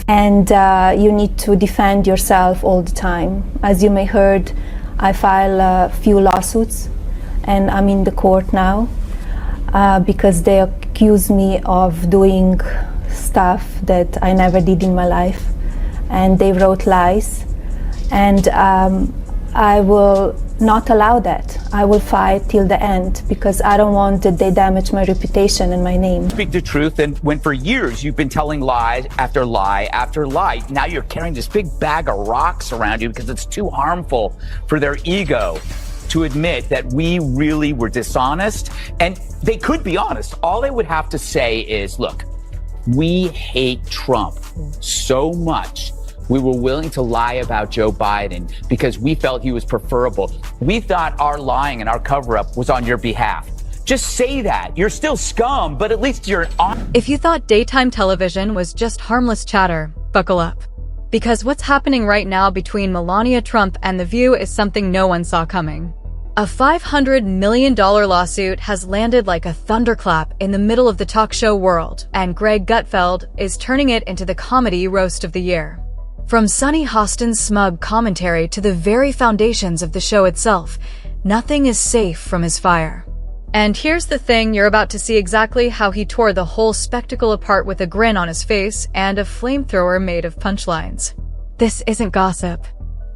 And you need to defend yourself all the time. As you may heard, I file a few lawsuits, and I'm in the court now because they accuse me of doing stuff that I never did in my life, and they wrote lies, and I will not allow that. I will fight till the end because I don't want that they damage my reputation and my name. Speak the truth, and when for years you've been telling lie after lie after lie, now you're carrying this big bag of rocks around you because it's too harmful for their ego to admit that we really were dishonest. And they could be honest. All they would have to say is, look, we hate Trump so much. We were willing to lie about Joe Biden because we felt he was preferable. We thought our lying and our cover-up was on your behalf. Just say that. You're still scum, but at least you're on. If you thought daytime television was just harmless chatter, buckle up. Because what's happening right now between Melania Trump and The View is something no one saw coming. A $500 million lawsuit has landed like a thunderclap in the middle of the talk show world, and Greg Gutfeld is turning it into the comedy roast of the year. From Sunny Hostin's smug commentary to the very foundations of the show itself, nothing is safe from his fire. And here's the thing, you're about to see exactly how he tore the whole spectacle apart with a grin on his face and a flamethrower made of punchlines. This isn't gossip.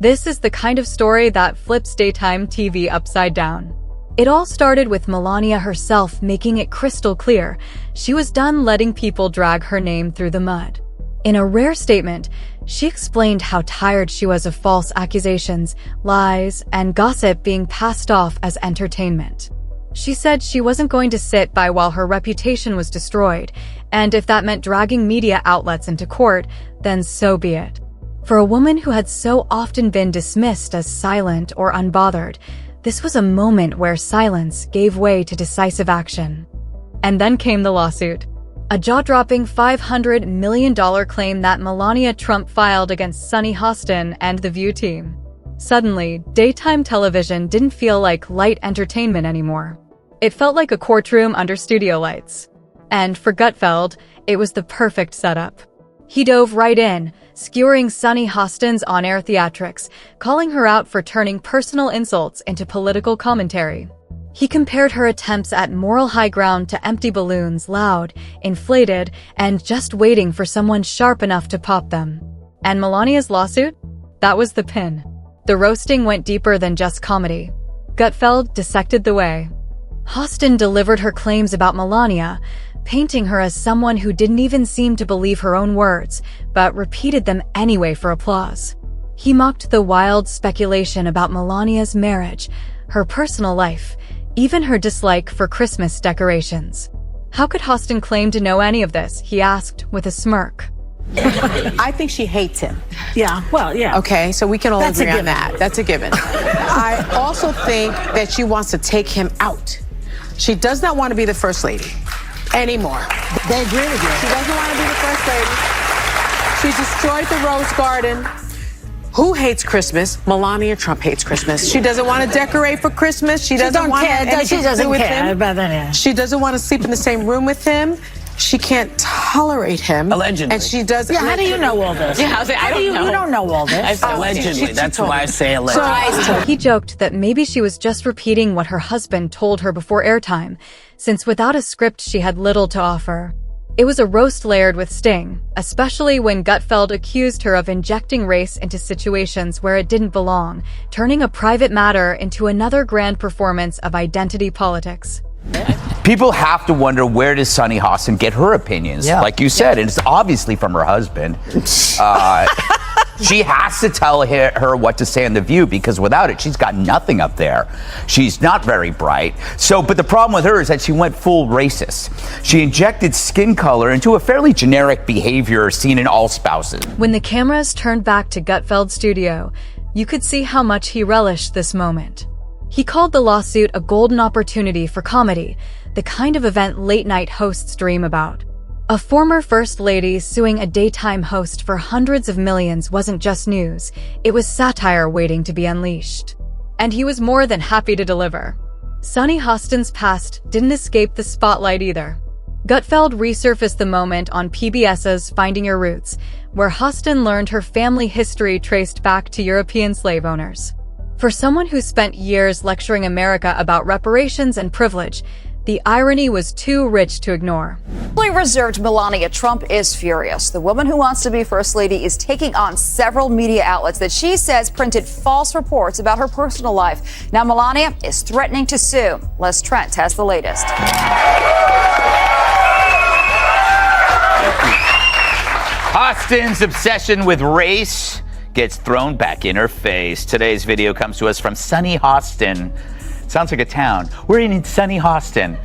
This is the kind of story that flips daytime TV upside down. It all started with Melania herself making it crystal clear she was done letting people drag her name through the mud. In a rare statement, she explained how tired she was of false accusations, lies, and gossip being passed off as entertainment. She said she wasn't going to sit by while her reputation was destroyed, and if that meant dragging media outlets into court, then so be it. For a woman who had so often been dismissed as silent or unbothered, this was a moment where silence gave way to decisive action. And then came the lawsuit. A jaw-dropping $500 million claim that Melania Trump filed against Sunny Hostin and The View team. Suddenly, daytime television didn't feel like light entertainment anymore. It felt like a courtroom under studio lights. And for Gutfeld, it was the perfect setup. He dove right in, skewering Sunny Hostin's on-air theatrics, calling her out for turning personal insults into political commentary. He compared her attempts at moral high ground to empty balloons, loud, inflated, and just waiting for someone sharp enough to pop them. And Melania's lawsuit? That was the pin. The roasting went deeper than just comedy. Gutfeld dissected the way. Hostin delivered her claims about Melania, painting her as someone who didn't even seem to believe her own words, but repeated them anyway for applause. He mocked the wild speculation about Melania's marriage, her personal life, even her dislike for Christmas decorations. How could Hostin claim to know any of this? He asked with a smirk. I think she hates him. Yeah, well, yeah. Okay, so we can all agree on that. That's a given. I also think that she wants to take him out. She does not want to be the first lady anymore. They agree with you. She doesn't want to be the first lady. She destroyed the Rose Garden. Who hates Christmas? Melania Trump hates Christmas. She doesn't want to decorate for Christmas. She doesn't want anything to do with him. She doesn't want to sleep in the same room with him. She can't tolerate him. Allegedly. And she does. Yeah, how do you know all this? Yeah, I don't know. You don't know all this. Allegedly. That's why I say allegedly. He joked that maybe she was just repeating what her husband told her before airtime, since without a script she had little to offer. It was a roast layered with sting, especially when Gutfeld accused her of injecting race into situations where it didn't belong, turning a private matter into another grand performance of identity politics. People have to wonder, where does Sunny Hostin get her opinions? Yeah. Like you said, and it's obviously from her husband. She has to tell her what to say on The View, because without it, she's got nothing up there. She's not very bright. But the problem with her is that she went full racist. She injected skin color into a fairly generic behavior seen in all spouses. When the cameras turned back to Gutfeld's studio, you could see how much he relished this moment. He called the lawsuit a golden opportunity for comedy, the kind of event late-night hosts dream about. A former First Lady suing a daytime host for hundreds of millions wasn't just news, it was satire waiting to be unleashed. And he was more than happy to deliver. Sunny Hostin's past didn't escape the spotlight either. Gutfeld resurfaced the moment on PBS's Finding Your Roots, where Hostin learned her family history traced back to European slave owners. For someone who spent years lecturing America about reparations and privilege, the irony was too rich to ignore. Fully reserved Melania Trump is furious. The woman who wants to be First Lady is taking on several media outlets that she says printed false reports about her personal life. Now Melania is threatening to sue. Les Trent has the latest. Hostin's obsession with race gets thrown back in her face. Today's video comes to us from sunny Hostin. Sounds like a town. We're in sunny Hostin.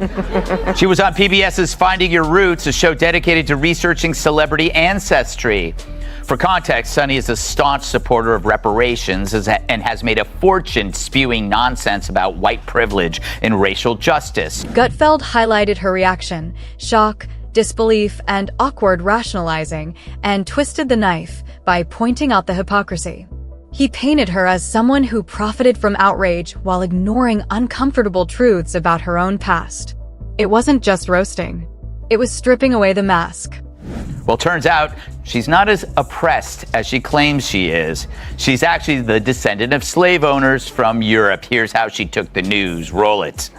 She was on PBS's Finding Your Roots, a show dedicated to researching celebrity ancestry. For context, Sunny is a staunch supporter of reparations and has made a fortune spewing nonsense about white privilege and racial justice. Gutfeld highlighted her reaction, shock, disbelief, and awkward rationalizing, and twisted the knife by pointing out the hypocrisy. He painted her as someone who profited from outrage while ignoring uncomfortable truths about her own past. It wasn't just roasting. It was stripping away the mask. Well, turns out she's not as oppressed as she claims she is. She's actually the descendant of slave owners from Europe. Here's how she took the news. Roll it.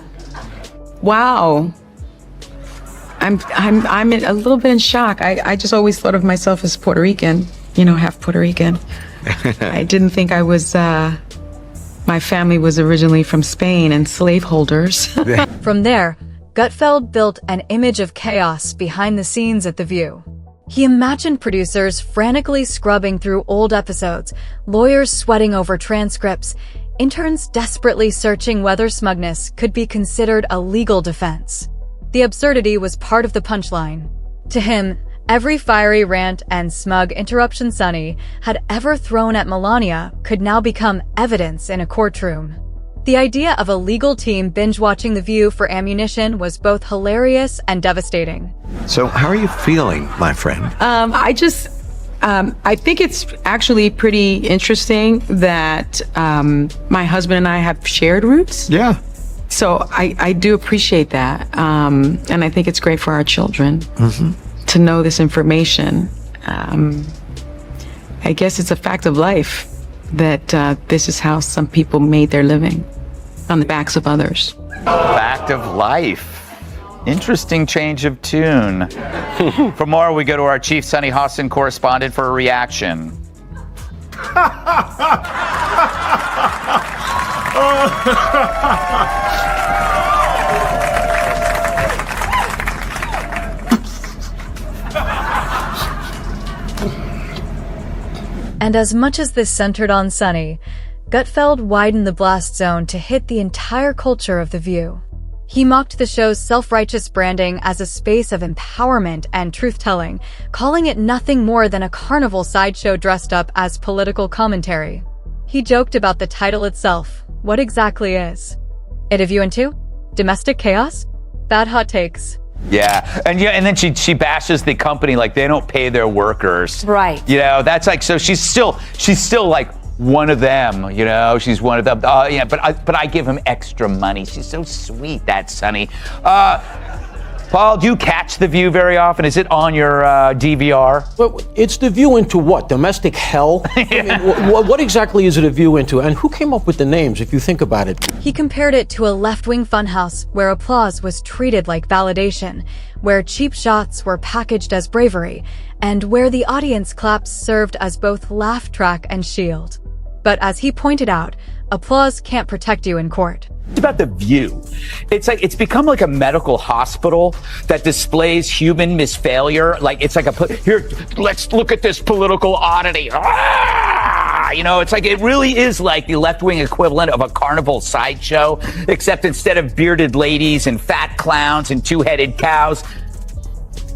Wow. I'm a little bit in shock. I just always thought of myself as Puerto Rican, half Puerto Rican. I didn't think I was, my family was originally from Spain and slaveholders. From there, Gutfeld built an image of chaos behind the scenes at The View. He imagined producers frantically scrubbing through old episodes, lawyers sweating over transcripts, interns desperately searching whether smugness could be considered a legal defense. The absurdity was part of the punchline. To him, every fiery rant and smug interruption Sunny had ever thrown at Melania could now become evidence in a courtroom. The idea of a legal team binge-watching The View for ammunition was both hilarious and devastating. So how are you feeling, my friend? I think it's actually pretty interesting that my husband and I have shared roots. Yeah. So I do appreciate that. And I think it's great for our children to know this information. I guess it's a fact of life that this is how some people made their living, on the backs of others. Fact of life. Interesting change of tune. For more, we go to our chief Sunny Hostin correspondent for a reaction. And as much as this centered on Sunny, Gutfeld widened the blast zone to hit the entire culture of The View. He mocked the show's self-righteous branding as a space of empowerment and truth-telling, calling it nothing more than a carnival sideshow dressed up as political commentary. He joked about the title itself. What exactly is it a view into? Domestic chaos? Bad hot takes. Yeah, and then she bashes the company like they don't pay their workers. Right. That's like, so she's still like one of them, she's one of them. But I give him extra money. She's so sweet, that Sunny. Paul, do you catch The View very often? Is it on your DVR? Well, it's the view into what? Domestic hell? Yeah. I mean, what exactly is it a view into? And who came up with the names, if you think about it? He compared it to a left-wing funhouse where applause was treated like validation, where cheap shots were packaged as bravery, and where the audience claps served as both laugh track and shield. But as he pointed out, applause can't protect you in court. It's about The View. It's become like a medical hospital that displays human misfailure. Like it's like here, let's look at this political oddity. It's like, it really is like the left-wing equivalent of a carnival sideshow, except instead of bearded ladies and fat clowns and two-headed cows.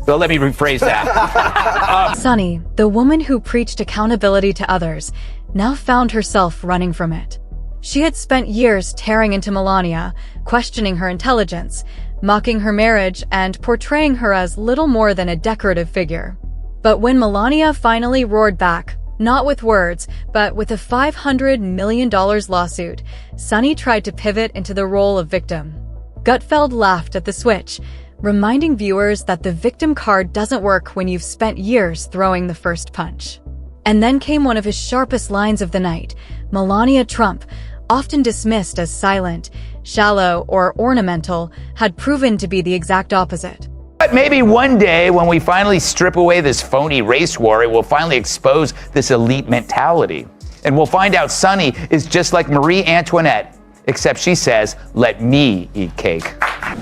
Well, let me rephrase that. Sunny, the woman who preached accountability to others, now found herself running from it. She had spent years tearing into Melania, questioning her intelligence, mocking her marriage, and portraying her as little more than a decorative figure. But when Melania finally roared back, not with words, but with a $500 million lawsuit, Sunny tried to pivot into the role of victim. Gutfeld laughed at the switch, reminding viewers that the victim card doesn't work when you've spent years throwing the first punch. And then came one of his sharpest lines of the night. Melania Trump, often dismissed as silent, shallow, or ornamental, had proven to be the exact opposite. But maybe one day when we finally strip away this phony race war, it will finally expose this elite mentality. And we'll find out Sunny is just like Marie Antoinette, except she says, let me eat cake.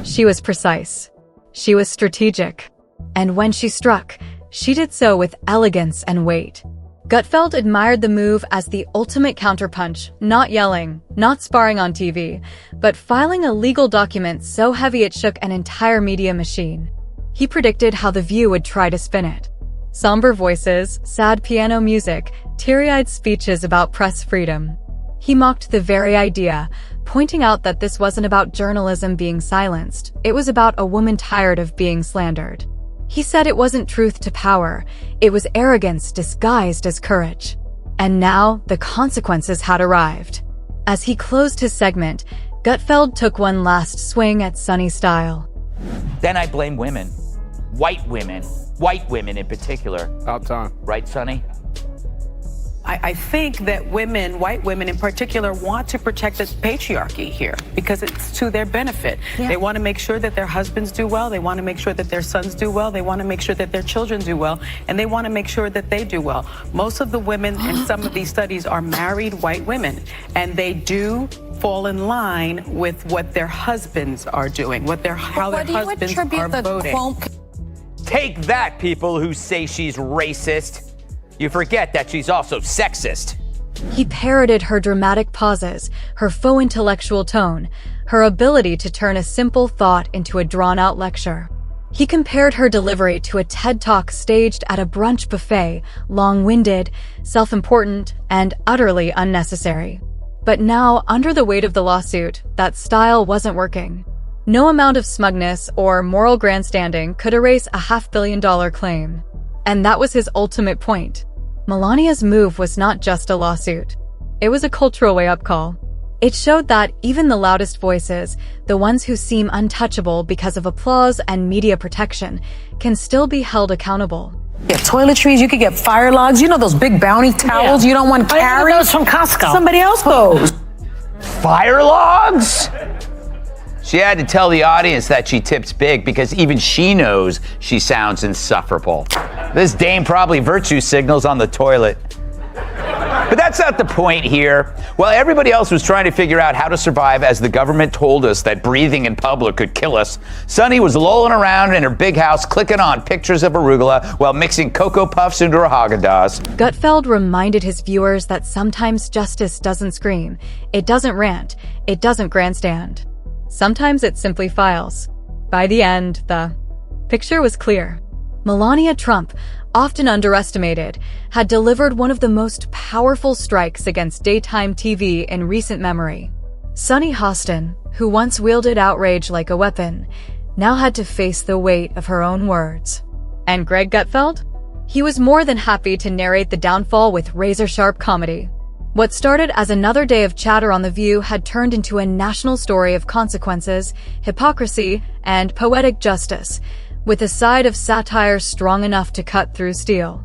She was precise. She was strategic. And when she struck, she did so with elegance and weight. Gutfeld admired the move as the ultimate counterpunch, not yelling, not sparring on TV, but filing a legal document so heavy it shook an entire media machine. He predicted how The View would try to spin it. Somber voices, sad piano music, teary-eyed speeches about press freedom. He mocked the very idea, pointing out that this wasn't about journalism being silenced. It was about a woman tired of being slandered. He said it wasn't truth to power. It was arrogance disguised as courage. And now the consequences had arrived. As he closed his segment, Gutfeld took one last swing at Sunny style. Then I blame women. White women in particular. About time. Right, Sunny? I think that women, white women in particular, want to protect the patriarchy here because it's to their benefit. Yeah. They want to make sure that their husbands do well. They want to make sure that their sons do well. They want to make sure that their children do well. And they want to make sure that they do well. Most of the women in some of these studies are married white women, and they do fall in line with what their husbands are doing, how their husbands are voting. Take that, people who say she's racist. You forget that she's also sexist. He parroted her dramatic pauses, her faux intellectual tone, her ability to turn a simple thought into a drawn-out lecture. He compared her delivery to a TED Talk staged at a brunch buffet, long-winded, self-important, and utterly unnecessary. But now, under the weight of the lawsuit, that style wasn't working. No amount of smugness or moral grandstanding could erase a $500 million claim. And that was his ultimate point. Melania's move was not just a lawsuit. It was a cultural wake-up call. It showed that even the loudest voices, the ones who seem untouchable because of applause and media protection, can still be held accountable. Yeah, toiletries, you could get fire logs. You know those big bounty towels you don't want to carry? Those from Costco. Somebody else goes. Fire logs? She had to tell the audience that she tips big because even she knows she sounds insufferable. This dame probably virtue signals on the toilet. But that's not the point here. While everybody else was trying to figure out how to survive as the government told us that breathing in public could kill us, Sunny was lolling around in her big house clicking on pictures of arugula while mixing Cocoa Puffs into her Haagen-Dazs. Gutfeld reminded his viewers that sometimes justice doesn't scream, it doesn't rant, it doesn't grandstand. Sometimes it simply files. By the end, the picture was clear. Melania Trump, often underestimated, had delivered one of the most powerful strikes against daytime TV in recent memory. Sunny Hostin, who once wielded outrage like a weapon, now had to face the weight of her own words. And Greg Gutfeld? He was more than happy to narrate the downfall with razor-sharp comedy. What started as another day of chatter on The View had turned into a national story of consequences, hypocrisy, and poetic justice, with a side of satire strong enough to cut through steel.